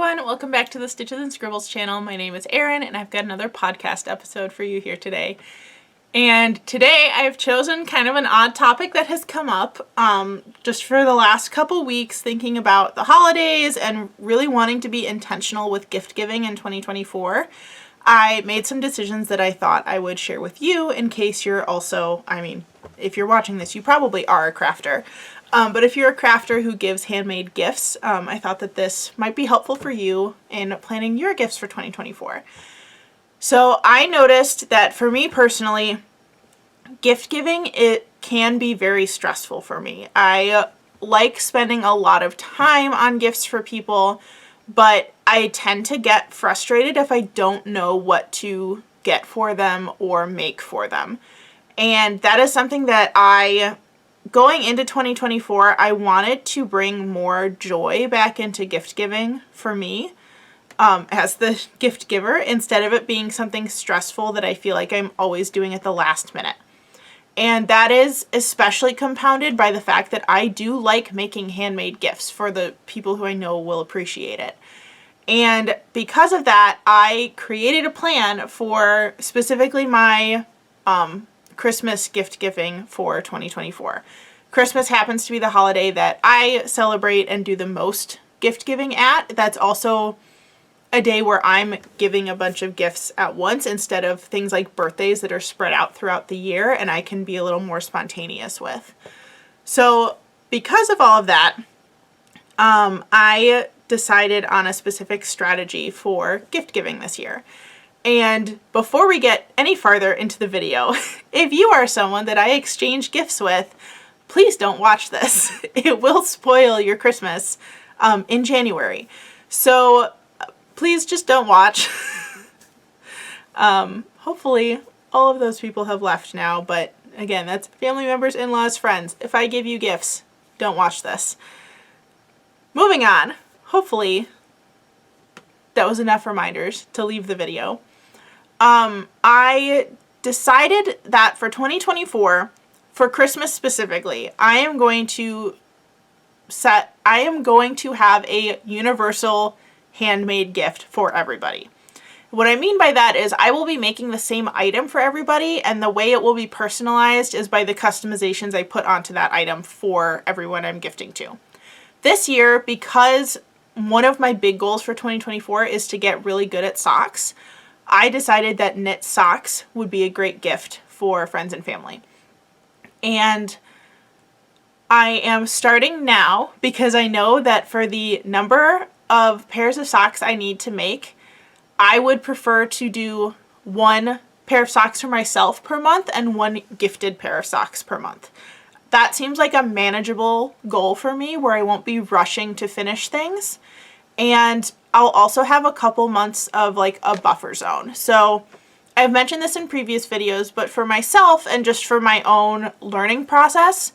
everyone, welcome back to the Stitches and Scribbles channel. My name is Erin and I've got another podcast episode for you here today. And today I've chosen kind of an odd topic that has come up just for the last couple weeks, thinking about the holidays and really wanting to be intentional with gift giving in 2024. I made some decisions that I thought I would share with you in case you're also, if you're watching this, you probably are a crafter. But if you're a crafter who gives handmade gifts, I thought that this might be helpful for you in planning your gifts for 2024. So I noticed that for me personally, gift giving, it can be very stressful for me. I like spending a lot of time on gifts for people, but I tend to get frustrated if I don't know what to get for them or make for them. And that is something that going into 2024, I wanted to bring more joy back into gift giving for me as the gift giver, instead of it being something stressful that I feel like I'm always doing at the last minute. And that is especially compounded by the fact that I do like making handmade gifts for the people who I know will appreciate it. And because of that, I created a plan for specifically my Christmas gift giving for 2024. Christmas happens to be the holiday that I celebrate and do the most gift giving at. That's also a day where I'm giving a bunch of gifts at once instead of things like birthdays that are spread out throughout the year and I can be a little more spontaneous with. So because of all of that, I decided on a specific strategy for gift giving this year. And before we get any farther into the video, if you are someone that I exchange gifts with, please don't watch this. It will spoil your Christmas in January. So please just don't watch. Hopefully all of those people have left now, but again, that's family members, in-laws, friends. If I give you gifts, don't watch this. Moving on, hopefully that was enough reminders to leave the video. I decided that for 2024, for Christmas specifically, I am going to have a universal handmade gift for everybody. What I mean by that is I will be making the same item for everybody, and the way it will be personalized is by the customizations I put onto that item for everyone I'm gifting to. This year, because one of my big goals for 2024 is to get really good at socks, I decided that knit socks would be a great gift for friends and family. And I am starting now because I know that for the number of pairs of socks I need to make, I would prefer to do one pair of socks for myself per month and one gifted pair of socks per month. That seems like a manageable goal for me where I won't be rushing to finish things. And I'll also have a couple months of like a buffer zone. So I've mentioned this in previous videos, but for myself and just for my own learning process,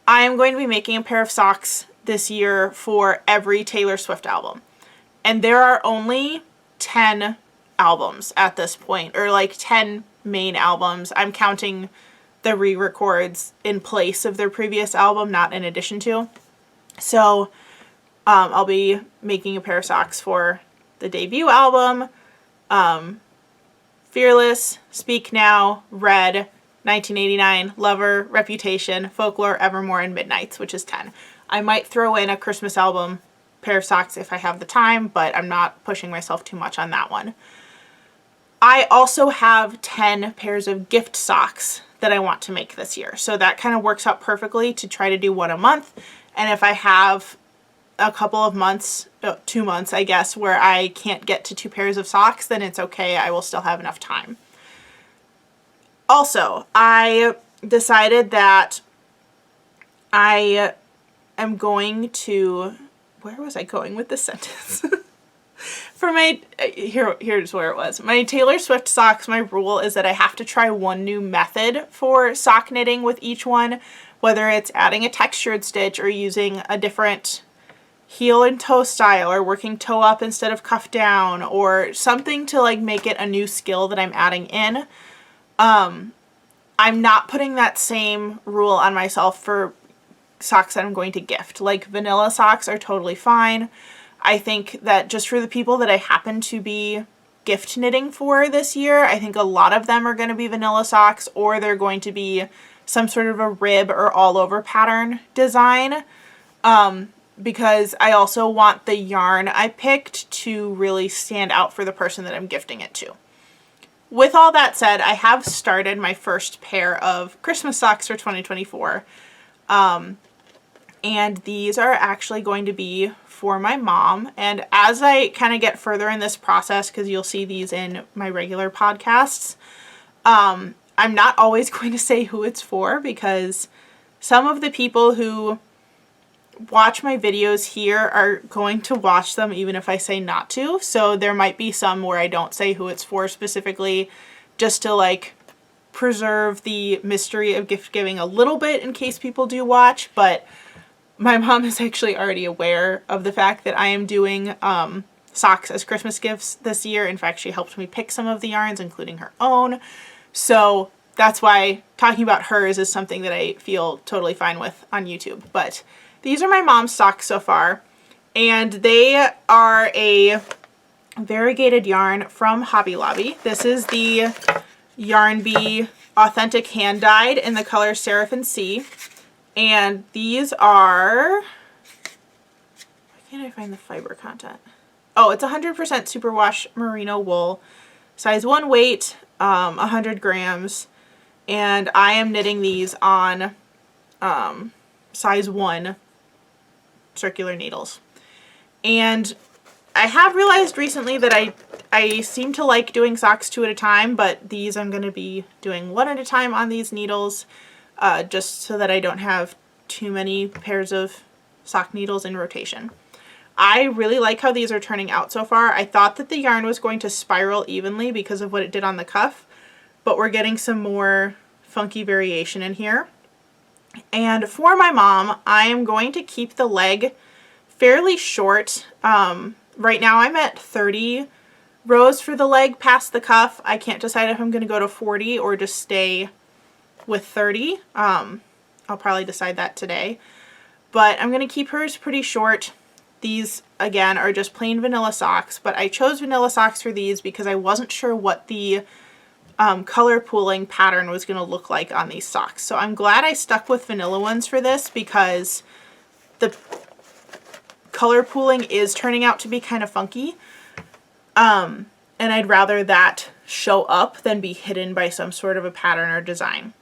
I am going to be making a pair of socks this year for every Taylor Swift album. And there are only 10 albums at this point, or like 10 main albums. I'm counting the re-records in place of their previous album, not in addition to. So I'll be making a pair of socks for the debut album, Fearless, Speak Now, Red, 1989, Lover, Reputation, Folklore, Evermore, and Midnights, which is 10. I might throw in a Christmas album pair of socks if I have the time, but I'm not pushing myself too much on that one. I also have 10 pairs of gift socks that I want to make this year. So that kind of works out perfectly to try to do one a month. And if I have a couple of months, 2 months, I guess, where I can't get to 2 pairs of socks, then it's okay. I will still have enough time. Also, I decided that I am going to, where was I going with this sentence? For my, here's where it was. My Taylor Swift socks, my rule is that I have to try one new method for sock knitting with each one, whether it's adding a textured stitch or using a different heel and toe style or working toe up instead of cuff down or something to like make it a new skill that I'm adding in. I'm not putting that same rule on myself for socks that I'm going to gift. Like vanilla socks are totally fine. I think that just for the people that I happen to be gift knitting for this year, I think a lot of them are going to be vanilla socks, or they're going to be some sort of a rib or all over pattern design. Because I also want the yarn I picked to really stand out for the person that I'm gifting it to. With all that said, I have started my first pair of Christmas socks for 2024. And these are actually going to be for my mom. And as I kind of get further in this process, because you'll see these in my regular podcasts, I'm not always going to say who it's for, because some of the people who watch my videos here are going to watch them even if I say not to. So there might be some where I don't say who it's for specifically, just to like preserve the mystery of gift giving a little bit in case people do watch. But my mom is actually already aware of the fact that I am doing socks as Christmas gifts this year. In fact, she helped me pick some of the yarns, including her own. So that's why talking about hers is something that I feel totally fine with on YouTube. But these are my mom's socks so far, and they are a variegated yarn from Hobby Lobby. This is the Yarn Bee Authentic Hand Dyed in the color Seraphim Sea. And these are, why can't I find the fiber content? Oh, it's 100% superwash merino wool, size 1 weight, 100 grams. And I am knitting these on size 1 circular needles. And I have realized recently that I seem to like doing socks 2 at a time, but these I'm going to be doing 1 at a time on these needles, just so that I don't have too many pairs of sock needles in rotation. I really like how these are turning out so far. I thought that the yarn was going to spiral evenly because of what it did on the cuff, but we're getting some more funky variation in here. And for my mom, I am going to keep the leg fairly short. Right now I'm at 30 rows for the leg past the cuff. I can't decide if I'm going to go to 40 or just stay with 30. I'll probably decide that today. But I'm going to keep hers pretty short. These, again, are just plain vanilla socks, but I chose vanilla socks for these because I wasn't sure what the color pooling pattern was going to look like on these socks. So I'm glad I stuck with vanilla ones for this, because the color pooling is turning out to be kind of funky. And I'd rather that show up than be hidden by some sort of a pattern or design.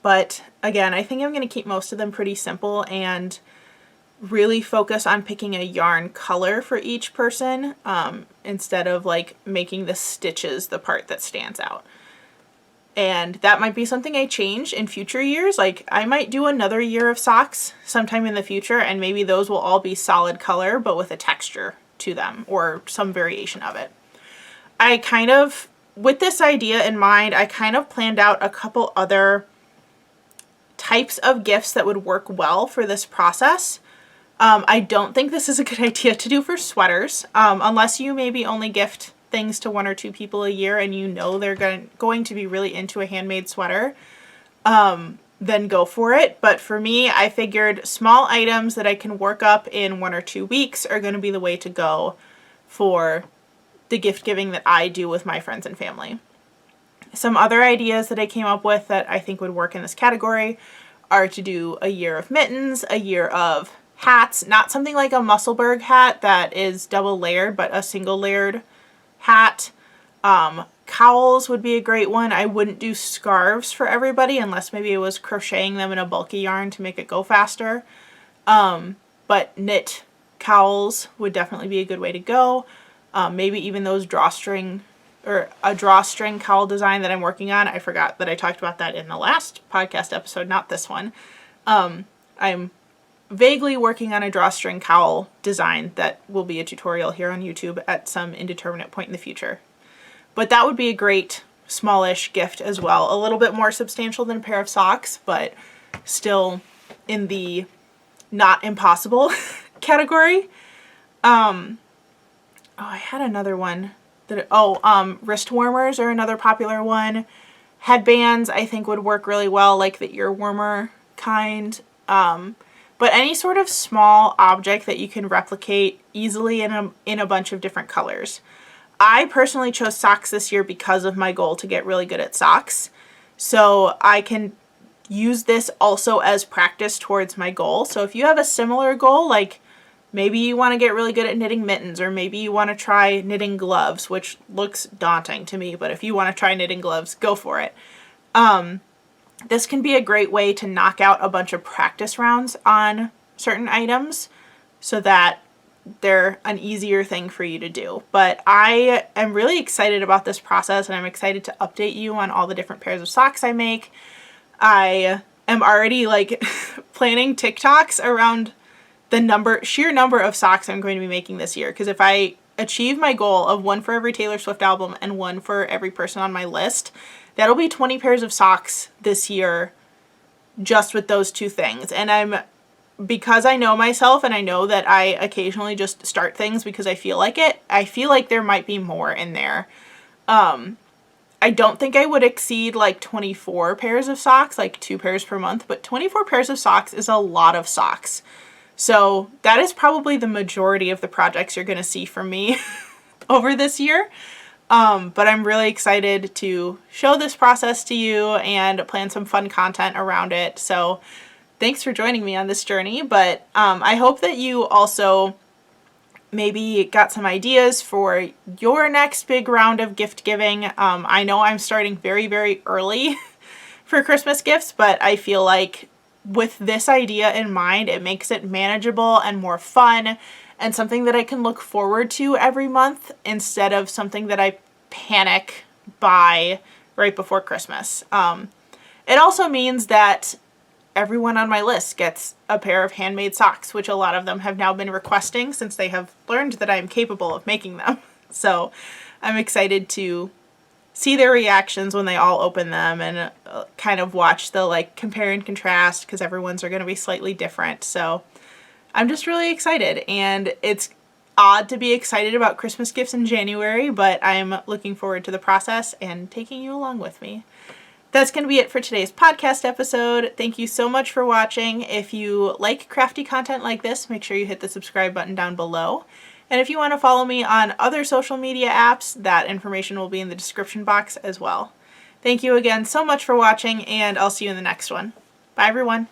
But again, I think I'm going to keep most of them pretty simple and really focus on picking a yarn color for each person, instead of like making the stitches the part that stands out. And that might be something I change in future years. Like I might do another year of socks sometime in the future, and maybe those will all be solid color but with a texture to them or some variation of it. I kind of, with this idea in mind, I kind of planned out a couple other types of gifts that would work well for this process. I don't think this is a good idea to do for sweaters, unless you maybe only gift things to 1 or 2 people a year and you know they're going to be really into a handmade sweater, then go for it. But for me, I figured small items that I can work up in 1 or 2 weeks are going to be the way to go for the gift giving that I do with my friends and family. Some other ideas that I came up with that I think would work in this category are to do a year of mittens, a year of hats, not something like a Musselburgh hat that is double layered, but a single layered hat. Cowls would be a great one. I wouldn't do scarves for everybody unless maybe it was crocheting them in a bulky yarn to make it go faster. But knit cowls would definitely be a good way to go. Maybe even those drawstring or a drawstring cowl design that I'm working on. I forgot that I talked about that in the last podcast episode, not this one. I'm vaguely working on a drawstring cowl design that will be a tutorial here on YouTube at some indeterminate point in the future. But that would be a great smallish gift as well. A little bit more substantial than a pair of socks, but still in the not impossible category. Oh, I had another one. Wrist warmers are another popular one. Headbands I think would work really well, like the ear warmer kind. but any sort of small object that you can replicate easily in a bunch of different colors. I personally chose socks this year because of my goal to get really good at socks. So I can use this also as practice towards my goal. So if you have a similar goal, like maybe you want to get really good at knitting mittens, or maybe you want to try knitting gloves, which looks daunting to me, but if you want to try knitting gloves, go for it. This can be a great way to knock out a bunch of practice rounds on certain items so that they're an easier thing for you to do. But I am really excited about this process, and I'm excited to update you on all the different pairs of socks I make. I am already like planning TikToks around the sheer number of socks I'm going to be making this year, because if I achieve my goal of one for every Taylor Swift album and one for every person on my list, that'll be 20 pairs of socks this year just with those two things. And because I know myself and I know that I occasionally just start things because I feel like it, I feel like there might be more in there. I don't think I would exceed like 24 pairs of socks, like 2 pairs per month, but 24 pairs of socks is a lot of socks. So that is probably the majority of the projects you're going to see from me over this year. But I'm really excited to show this process to you and plan some fun content around it. So thanks for joining me on this journey. But I hope that you also maybe got some ideas for your next big round of gift giving. I know I'm starting very, very early for Christmas gifts, but I feel like with this idea in mind, it makes it manageable and more fun and something that I can look forward to every month instead of something that I panic buy right before Christmas. It also means that everyone on my list gets a pair of handmade socks, which a lot of them have now been requesting since they have learned that I'm capable of making them. So I'm excited to see their reactions when they all open them and kind of watch the like compare and contrast, because everyone's are going to be slightly different. So I'm just really excited, and it's odd to be excited about Christmas gifts in January, but I'm looking forward to the process and taking you along with me. That's going to be it for today's podcast episode. Thank you so much for watching. If you like crafty content like this, make sure you hit the subscribe button down below. And if you want to follow me on other social media apps, that information will be in the description box as well. Thank you again so much for watching, and I'll see you in the next one. Bye, everyone.